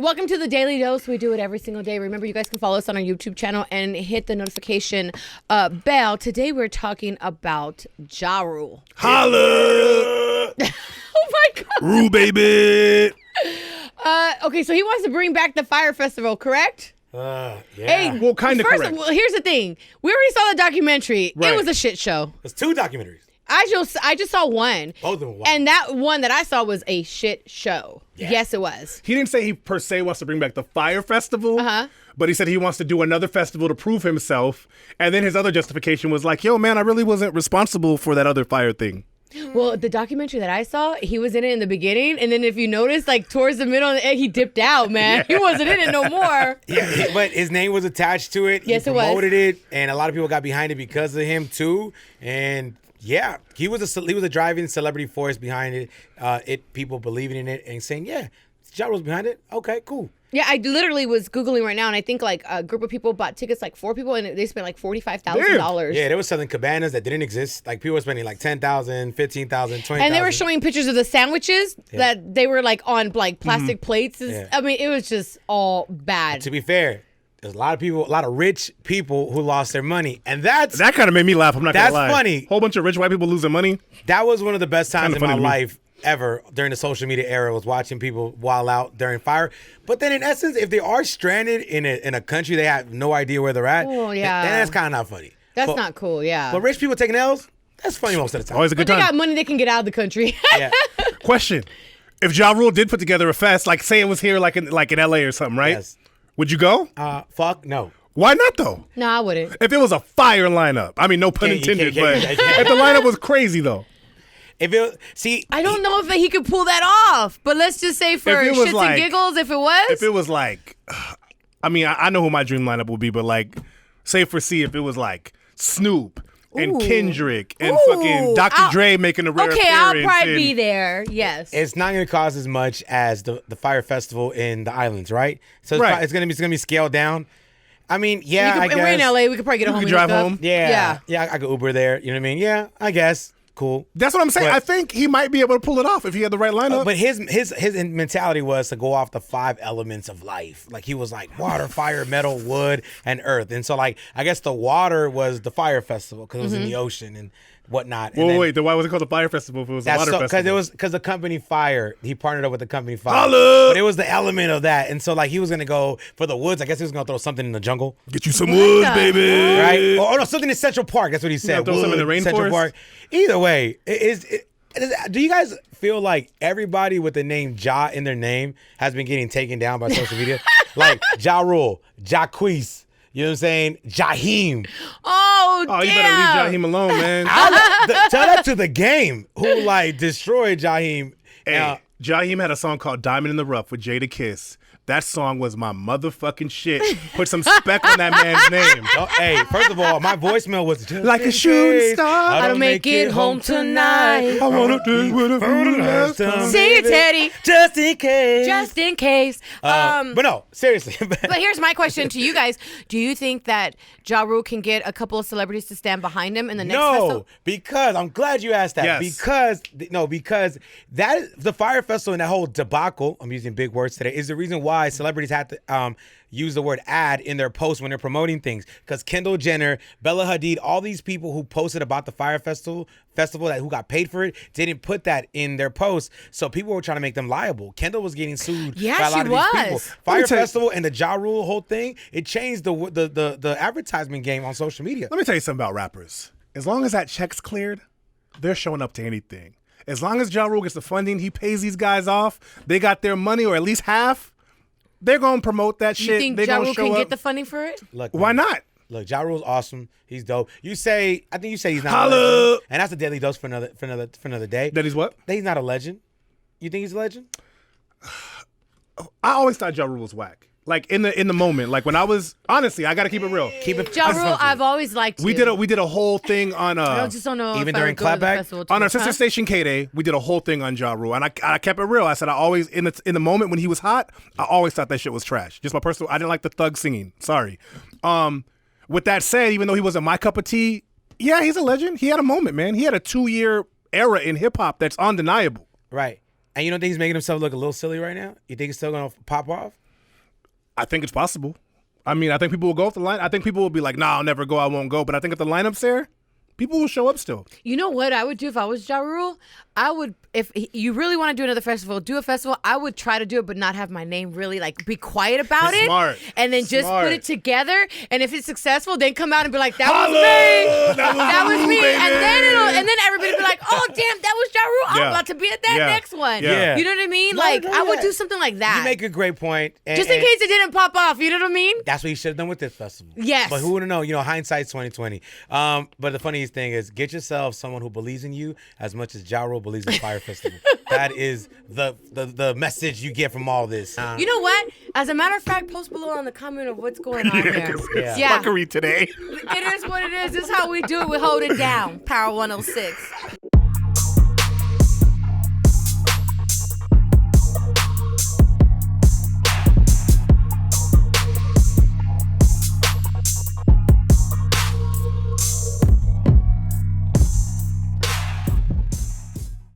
Welcome to the Daily Dose. We do it every single day. Remember, you guys can follow us on our YouTube channel and hit the notification bell. Today, we're talking about Ja Rule. Holla! Oh, my God. Rule, baby! Okay, so he wants to bring back the Fyre Festival, correct? Yeah. Hey, well, kind of correct. Well, here's the thing. We already saw the documentary. Right. It was a shit show. There's 2 documentaries. I just saw one. Both of them. Wow. And that one that I saw was a shit show. Yeah. Yes, it was. He didn't say he per se wants to bring back the Fyre Festival, but he said he wants to do another festival to prove himself. And then his other justification was like, yo, man, I really wasn't responsible for that other fire thing. Well, the documentary that I saw, he was in it in the beginning, and then if you notice, like towards the middle, he dipped out, man. Yeah. He wasn't in it no more. Yeah, but his name was attached to it. Yes, he promoted it, and a lot of people got behind it because of him too. And yeah, he was a driving celebrity force behind it. People believing in it and saying, yeah, Ja Rule's behind it. Okay, cool. Yeah, I literally was Googling right now, and I think like a group of people bought tickets, like 4 people, and they spent like $45,000. Yeah, they were selling cabanas that didn't exist. Like people were spending like $10,000, $15,000, $20,000. And they were showing pictures of the sandwiches that they were like on like plastic plates. Yeah. I mean, it was just all bad. To be fair, there's a lot of rich people who lost their money, and that kind of made me laugh. I'm not gonna lie. That's funny. Whole bunch of rich white people losing money. That was one of the best times in my funny to me. life ever during the social media era, was watching people wild out during Fyre. But then in essence, if they are stranded in a country they have no idea where they're at, Oh, yeah. then that's kind of not funny. That's not cool, yeah. But rich people taking L's, that's funny most of the time. Always a But good they time. got money, they can get out of the country. Yeah. Question: if Ja Rule did put together a fest, like say it was here, like in LA or something, right? Yes. Would you go? Fuck no. Why not though? No, I wouldn't. If it was a fire lineup, I mean, no pun You intended, can't- but you can't. if the lineup was crazy though. I don't know if he could pull that off, but let's just say for If it was shits like- and giggles, if it was. If it was like, I mean, I know who my dream lineup would be, but like, say for C, if it was like Snoop and Ooh. Kendrick and Ooh, fucking Dr. Dre making a rare okay, appearance. I'll probably and- be there. Yes. It's not going to cost as much as the Fyre Festival in the islands, right? So it's, Right. it's going to be scaled down. I mean, yeah, I and guess. we're in LA. We could probably get a We home. could drive home. Yeah, I could Uber there. You know what I mean? Yeah, I guess. Cool. That's what I'm saying. But- I think he might be able to pull it off if he had the right lineup. But his mentality was to go off the 5 elements of life. Like he was like water, fire, metal, wood, and earth. And so like I guess the water was the Fyre Festival because it was in the ocean and whatnot. And wait, then why was it called the Fire Festival if it was a water festival? Because the company Fyre, he partnered up with the company Fyre. Holla! But it was the element of that. And so like he was gonna go for the woods. I guess he was gonna throw something in the jungle. Get you some wood, the baby. Right? Oh no, something in Central Park. That's what he said. throw some in the Wood, Central rainforest? Park. Either way, do you guys feel like everybody with the name Ja in their name has been getting taken down by social media? Like Ja Rule, Jacquees, you know what I'm saying? Jaheim. Oh, Oh, damn. you better leave Jaheim alone, man. Tell that to the game who like destroyed Jaheim. Hey, Jaheim had a song called Diamond in the Rough with Jada Kiss. That song was my motherfucking shit. Put some spec on that man's name. Oh, hey, first of all, my voicemail was just Like a in shooting case star. I I'll don't make it home tonight. I wanna do what I do last time. Sing it, Teddy. Just in case. Just in case. But no, seriously. But here's my question to you guys. Do you think that Ja Rule can get a couple of celebrities to stand behind him in the next festival? No, because I'm glad you asked that. Yes. Because that the Fyre Festival and that whole debacle, I'm using big words today, is the reason why celebrities have to use the word ad in their posts when they're promoting things. Because Kendall Jenner, Bella Hadid, all these people who posted about the Fyre Festival that who got paid for it didn't put that in their posts. So people were trying to make them liable. Kendall was getting sued Yeah, by a lot she of these was. people. Let Fyre me tell you- Festival and the Ja Rule whole thing, it changed the advertisement game on social media. Let me tell you something about rappers. As long as that check's cleared, they're showing up to anything. As long as Ja Rule gets the funding, he pays these guys off, they got their money, or at least half, they're going to promote that You shit. think They're Ja going to Rule show can up. get the funding for it? Look, Why man. not? Look, Ja Rule's awesome. He's dope. I think you say he's not a Holla! legend. And that's a daily dose for another day. That he's what? That he's not a legend. You think he's a legend? I always thought Ja Rule was whack. Like in the moment, like when I was honestly, I got to keep it real. Keep it. Ja Rule, I've always liked We you. did a whole thing on I just don't know Even if I during would go to the clapback? festival too on our much, sister huh? station K-Day. We did a whole thing on Ja Rule, and I kept it real. I said I always in the moment when he was hot, I always thought that shit was trash. Just my personal. I didn't like the thug singing. Sorry. With that said, even though he wasn't my cup of tea, yeah, he's a legend. He had a moment, man. He had a 2-year era in hip hop that's undeniable. Right. And you don't think he's making himself look a little silly right now? You think he's still gonna pop off? I think it's possible. I mean, I think people will go if the line. I think people will be like, "Nah, I'll never go. I won't go." But I think if the lineup's there, people will show up still. You know what I would do if I was Ja Rule? I would, if you really want to do another festival, do a festival. I would try to do it, but not have my name really, like, be quiet about it. Smart. And then just Smart. put it together. And if it's successful, then come out and be like, that was me. That was me. And then everybody be like, oh, damn, that was Ja Rule. I'm Yeah. about to be at that Yeah. next one. Yeah. You know what I mean? No, Like, no, I would yeah. do something like that. You make a great point. And, just in case it didn't pop off. You know what I mean? That's what you should have done with this festival. Yes. But who would know? You know, hindsight's 2020. But the funniest thing is, get yourself someone who believes in you as much as Ja Rule believes in Fyre Festival. That is the message you get from all this. You know what? As a matter of fact, post below on the comment of what's going on here. Yeah. Fuckery today. It is what it is. This is how we do it. We hold it down. Power 106.